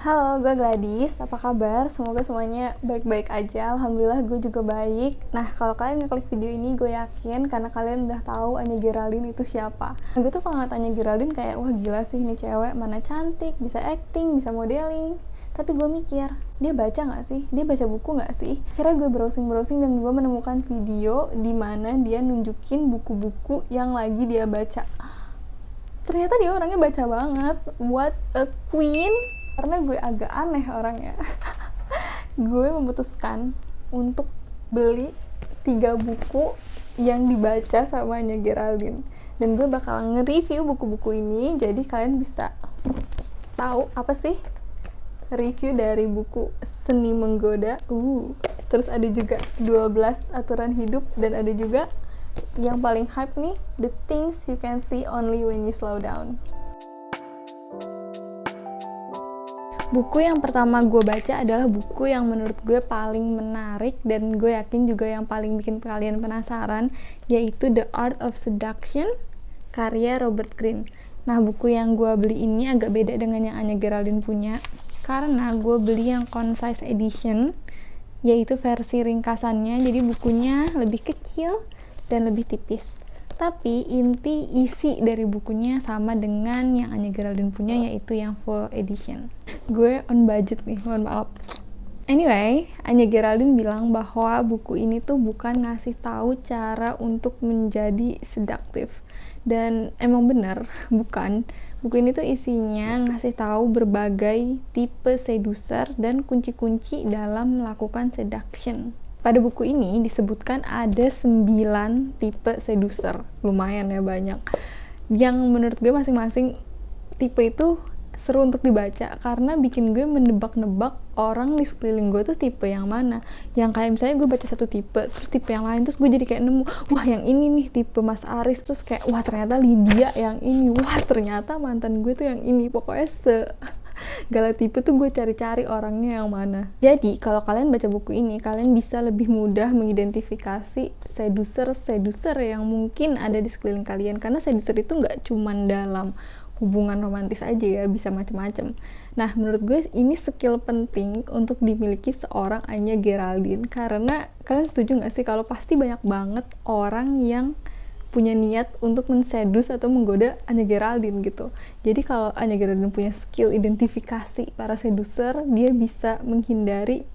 Halo, gue Gladys. Apa kabar? Semoga semuanya baik-baik aja. Alhamdulillah gue juga baik. Nah, kalau kalian ngeklik video ini, gue yakin karena kalian udah tahu Anya Geraldine itu siapa. Nah, gue tuh kalau ngeliat Anya Geraldine kayak, wah gila sih ini cewek, mana cantik, bisa acting, bisa modeling. Tapi gue mikir, dia baca gak sih? Dia baca buku gak sih? Akhirnya gue browsing-browsing dan gue menemukan video di mana dia nunjukin buku-buku yang lagi dia baca. Ternyata dia orangnya baca banget. What a queen! Karena gue agak aneh orangnya. Gue memutuskan untuk beli 3 buku yang dibaca sama Anya Geraldine. Dan gue bakal nge-review buku-buku ini, jadi kalian bisa tahu apa sih review dari buku Seni Menggoda. Terus ada juga 12 Aturan Hidup, dan ada juga yang paling hype nih, The Things You Can See Only When You Slow Down. Buku yang pertama gue baca adalah buku yang menurut gue paling menarik dan gue yakin juga yang paling bikin kalian penasaran, yaitu The Art of Seduction, karya Robert Greene. Nah, buku yang gue beli ini agak beda dengan yang Anya Geraldine punya, karena gue beli yang concise edition, yaitu versi ringkasannya, jadi bukunya lebih kecil dan lebih tipis. Tapi isi dari bukunya sama dengan yang Anya Geraldine punya, yaitu yang full edition. Gue on budget nih, mohon maaf. Anyway, Anya Geraldine bilang bahwa buku ini tuh bukan ngasih tahu cara untuk menjadi seduktif. Dan emang benar, bukan. Buku ini tuh isinya ngasih tahu berbagai tipe seducer dan kunci-kunci dalam melakukan seduction. Pada buku ini disebutkan ada 9 tipe seducer, lumayan ya banyak. Yang menurut gue masing-masing tipe itu seru untuk dibaca karena bikin gue menebak-nebak orang di sekeliling gue tuh tipe yang mana. Yang kayak misalnya gue baca satu tipe, terus tipe yang lain, terus gue jadi kayak nemu, wah yang ini nih tipe Mas Aris, terus kayak wah ternyata Lydia yang ini, wah ternyata mantan gue tuh yang ini. Pokoknya segala tipe tuh gue cari-cari orangnya yang mana. Jadi kalau kalian baca buku ini, kalian bisa lebih mudah mengidentifikasi seducer yang mungkin ada di sekeliling kalian, karena seducer itu nggak cuman dalam hubungan romantis aja ya, bisa macam-macam. Nah, menurut gue ini skill penting untuk dimiliki seorang Anya Geraldine, karena kalian setuju nggak sih kalau pasti banyak banget orang yang punya niat untuk mensedus atau menggoda Anya Geraldine gitu. Jadi kalau Anya Geraldine punya skill identifikasi para seducer, dia bisa menghindari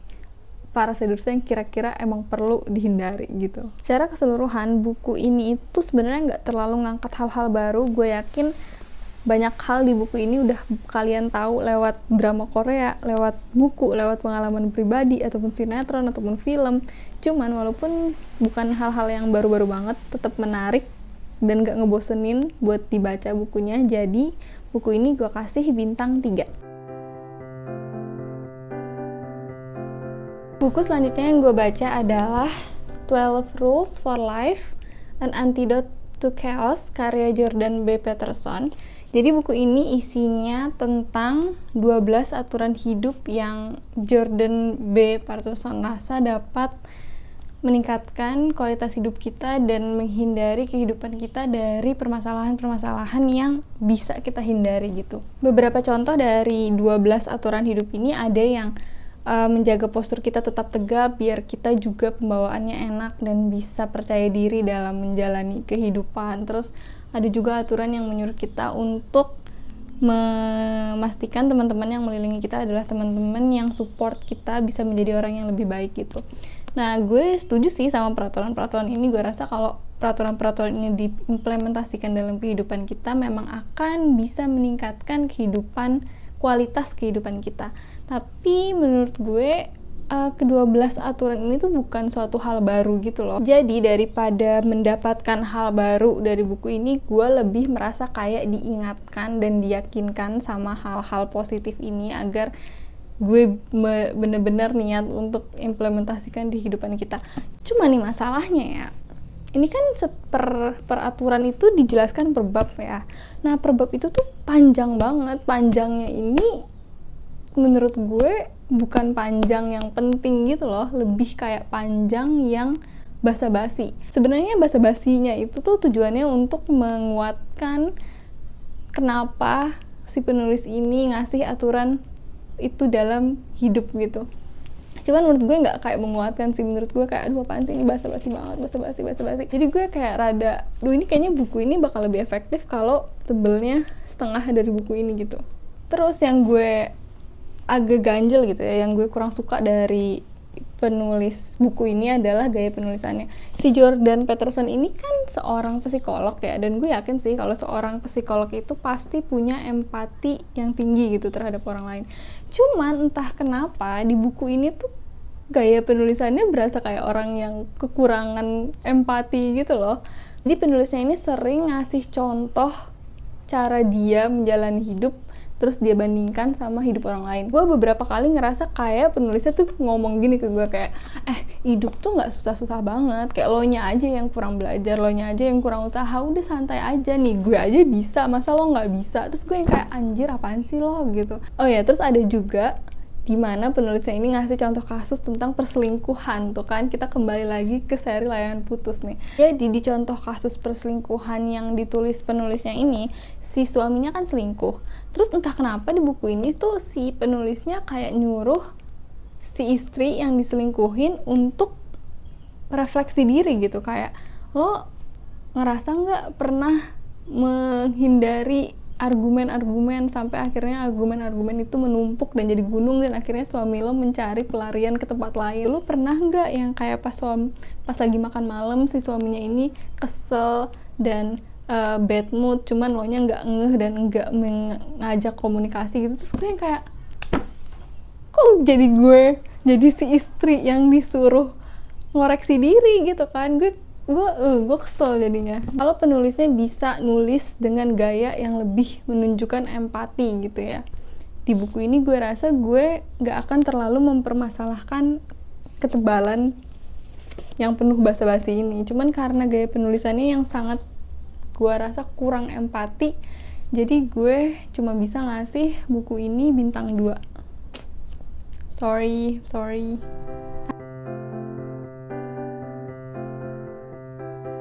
para seducer yang kira-kira emang perlu dihindari gitu. Secara keseluruhan, buku ini itu sebenarnya nggak terlalu ngangkat hal-hal baru. Gue yakin banyak hal di buku ini udah kalian tahu lewat drama Korea, lewat buku, lewat pengalaman pribadi, ataupun sinetron, ataupun film. Cuman walaupun bukan hal-hal yang baru-baru banget, tetap menarik dan gak ngebosenin buat dibaca bukunya. Jadi buku ini gue kasih bintang 3. Buku selanjutnya yang gue baca adalah 12 Rules for Life, An Antidote to Chaos, karya Jordan B. Peterson. Jadi buku ini isinya tentang 12 aturan hidup yang Jordan B. Peterson rasa dapat meningkatkan kualitas hidup kita dan menghindari kehidupan kita dari permasalahan-permasalahan yang bisa kita hindari gitu. Beberapa contoh dari 12 aturan hidup ini ada yang menjaga postur kita tetap tegap biar kita juga pembawaannya enak dan bisa percaya diri dalam menjalani kehidupan. Terus ada juga aturan yang menyuruh kita untuk memastikan teman-teman yang mengelilingi kita adalah teman-teman yang support kita bisa menjadi orang yang lebih baik gitu. Nah, gue setuju sih sama peraturan-peraturan ini. Gue rasa kalau peraturan-peraturan ini diimplementasikan dalam kehidupan kita memang akan bisa meningkatkan kualitas kehidupan kita. Tapi menurut gue ke-12 aturan ini tuh bukan suatu hal baru gitu loh. Jadi daripada mendapatkan hal baru dari buku ini, gue lebih merasa kayak diingatkan dan diyakinkan sama hal-hal positif ini agar gue bener-bener niat untuk implementasikan di kehidupan kita. Cuma nih masalahnya ya, ini kan peraturan itu dijelaskan per bab ya. Nah, per bab itu tuh panjang banget. Panjangnya ini menurut gue bukan panjang yang penting gitu loh, lebih kayak panjang yang basa-basi. Sebenarnya basa-basinya itu tuh tujuannya untuk menguatkan kenapa si penulis ini ngasih aturan itu dalam hidup gitu. Cuman menurut gue nggak kayak menguatkan sih, menurut gue kayak aduh apaan sih ini basa-basi banget, basa-basi. Jadi gue kayak rada, ini kayaknya buku ini bakal lebih efektif kalau tebelnya setengah dari buku ini gitu. Terus yang gue agak ganjel gitu ya, yang gue kurang suka dari penulis buku ini adalah gaya penulisannya. Si Jordan Peterson ini kan seorang psikolog ya, dan gue yakin sih kalau seorang psikolog itu pasti punya empati yang tinggi gitu terhadap orang lain. Cuman entah kenapa di buku ini tuh gaya penulisannya berasa kayak orang yang kekurangan empati gitu loh. Jadi penulisnya ini sering ngasih contoh cara dia menjalani hidup, terus dia bandingkan sama hidup orang lain. Gue beberapa kali ngerasa kayak penulisnya tuh ngomong gini ke gue kayak, hidup tuh nggak susah-susah banget, kayak lo nya aja yang kurang belajar, lo nya aja yang kurang usaha, udah santai aja nih, gue aja bisa, masa lo nggak bisa? Terus gue yang kayak anjir apaan sih lo gitu. Oh ya, terus ada juga dimana penulisnya ini ngasih contoh kasus tentang perselingkuhan tuh kan, kita kembali lagi ke seri Layangan Putus nih. Jadi di contoh kasus perselingkuhan yang ditulis penulisnya ini, si suaminya kan selingkuh. Terus entah kenapa di buku ini tuh si penulisnya kayak nyuruh si istri yang diselingkuhin untuk refleksi diri gitu, kayak lo ngerasa nggak pernah menghindari argumen-argumen sampai akhirnya argumen-argumen itu menumpuk dan jadi gunung, dan akhirnya suami lo mencari pelarian ke tempat lain. Lo pernah nggak yang kayak pas lagi makan malam si suaminya ini kesel dan bad mood, cuman lo nya nggak ngeh dan nggak mengajak komunikasi gitu. Terus gue yang kayak, kok jadi si istri yang disuruh ngoreksi diri gitu kan. Gue kesel jadinya. Kalau penulisnya bisa nulis dengan gaya yang lebih menunjukkan empati gitu ya, di buku ini gue rasa gue gak akan terlalu mempermasalahkan ketebalan yang penuh basa-basi ini. Cuman karena gaya penulisannya yang sangat gue rasa kurang empati, jadi gue cuma bisa ngasih buku ini bintang 2. Sorry.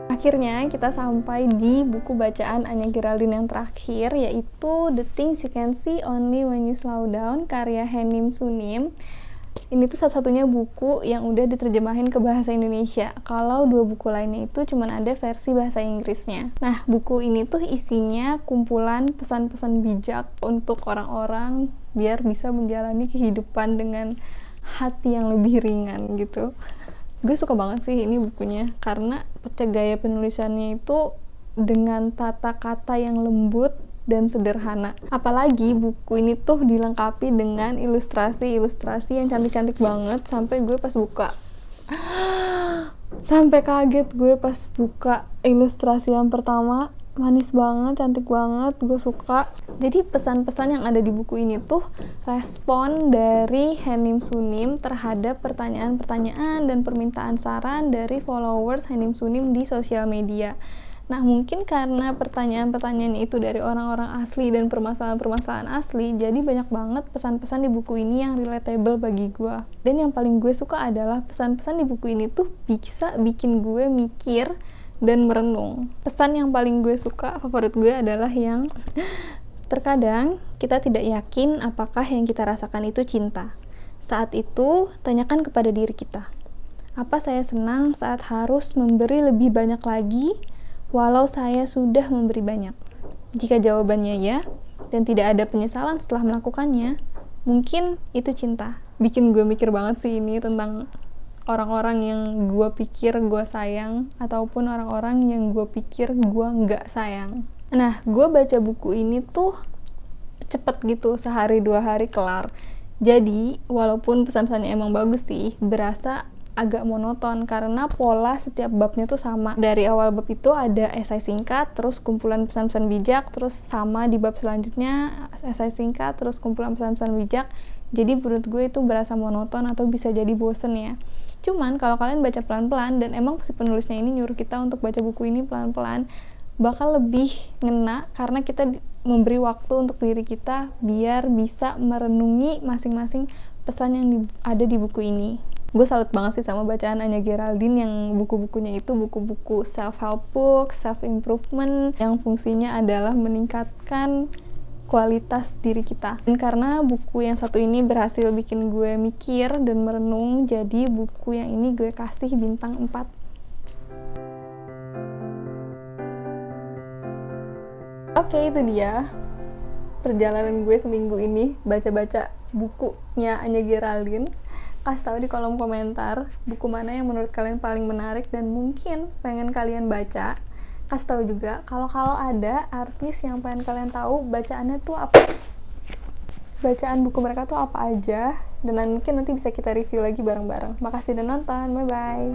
Akhirnya kita sampai di buku bacaan Anya Geraldine yang terakhir, yaitu The Things You Can See Only When You Slow Down, karya Henim Sunim. Ini tuh satu-satunya buku yang udah diterjemahin ke bahasa Indonesia. Kalau 2 buku lainnya itu cuman ada versi bahasa Inggrisnya. Nah, buku ini tuh isinya kumpulan pesan-pesan bijak untuk orang-orang biar bisa menjalani kehidupan dengan hati yang lebih ringan gitu. Gue suka banget sih ini bukunya, karena gaya penulisannya itu dengan tata kata yang lembut dan sederhana. Apalagi buku ini tuh dilengkapi dengan ilustrasi yang cantik-cantik banget, sampai gue pas buka sampai kaget gue pas buka ilustrasi yang pertama. Manis banget, cantik banget, gue suka. Jadi pesan-pesan yang ada di buku ini tuh respon dari Henim Sunim terhadap pertanyaan-pertanyaan dan permintaan saran dari followers Henim Sunim di sosial media. Nah, mungkin karena pertanyaan-pertanyaan itu dari orang-orang asli dan permasalahan-permasalahan asli, jadi banyak banget pesan-pesan di buku ini yang relatable bagi gue. Dan yang paling gue suka adalah pesan-pesan di buku ini tuh bisa bikin gue mikir dan merenung. Pesan yang paling gue suka, favorit gue adalah yang terkadang kita tidak yakin apakah yang kita rasakan itu cinta. Saat itu, tanyakan kepada diri kita, apa saya senang saat harus memberi lebih banyak lagi walau saya sudah memberi banyak? Jika jawabannya ya, dan tidak ada penyesalan setelah melakukannya, mungkin itu cinta. Bikin gue mikir banget sih ini tentang orang-orang yang gue pikir gue sayang, ataupun orang-orang yang gue pikir gue nggak sayang. Nah, gue baca buku ini tuh cepet gitu, sehari 2 hari kelar. Jadi, walaupun pesan-pesannya emang bagus sih, berasa agak monoton karena pola setiap babnya tuh sama. Dari awal bab itu ada esai singkat, terus kumpulan pesan-pesan bijak, terus sama di bab selanjutnya esai singkat, terus kumpulan pesan-pesan bijak. Jadi menurut gue itu berasa monoton atau bisa jadi bosen ya. Cuman kalau kalian baca pelan-pelan, dan emang si penulisnya ini nyuruh kita untuk baca buku ini pelan-pelan, bakal lebih ngena karena kita memberi waktu untuk diri kita biar bisa merenungi masing-masing pesan yang ada di buku ini. Gue salut banget sih sama bacaan Anya Geraldine yang buku-bukunya itu buku-buku self-help book, self-improvement, yang fungsinya adalah meningkatkan kualitas diri kita. Dan karena buku yang satu ini berhasil bikin gue mikir dan merenung, jadi buku yang ini gue kasih bintang 4. Oke, itu dia perjalanan gue seminggu ini baca-baca bukunya Anya Geraldine. Kasih tahu di kolom komentar buku mana yang menurut kalian paling menarik dan mungkin pengen kalian baca. Kasih tahu juga kalau ada artis yang pengen kalian tahu bacaannya tuh apa, bacaan buku mereka tuh apa aja, dan mungkin nanti bisa kita review lagi bareng-bareng. Makasih udah nonton, bye bye.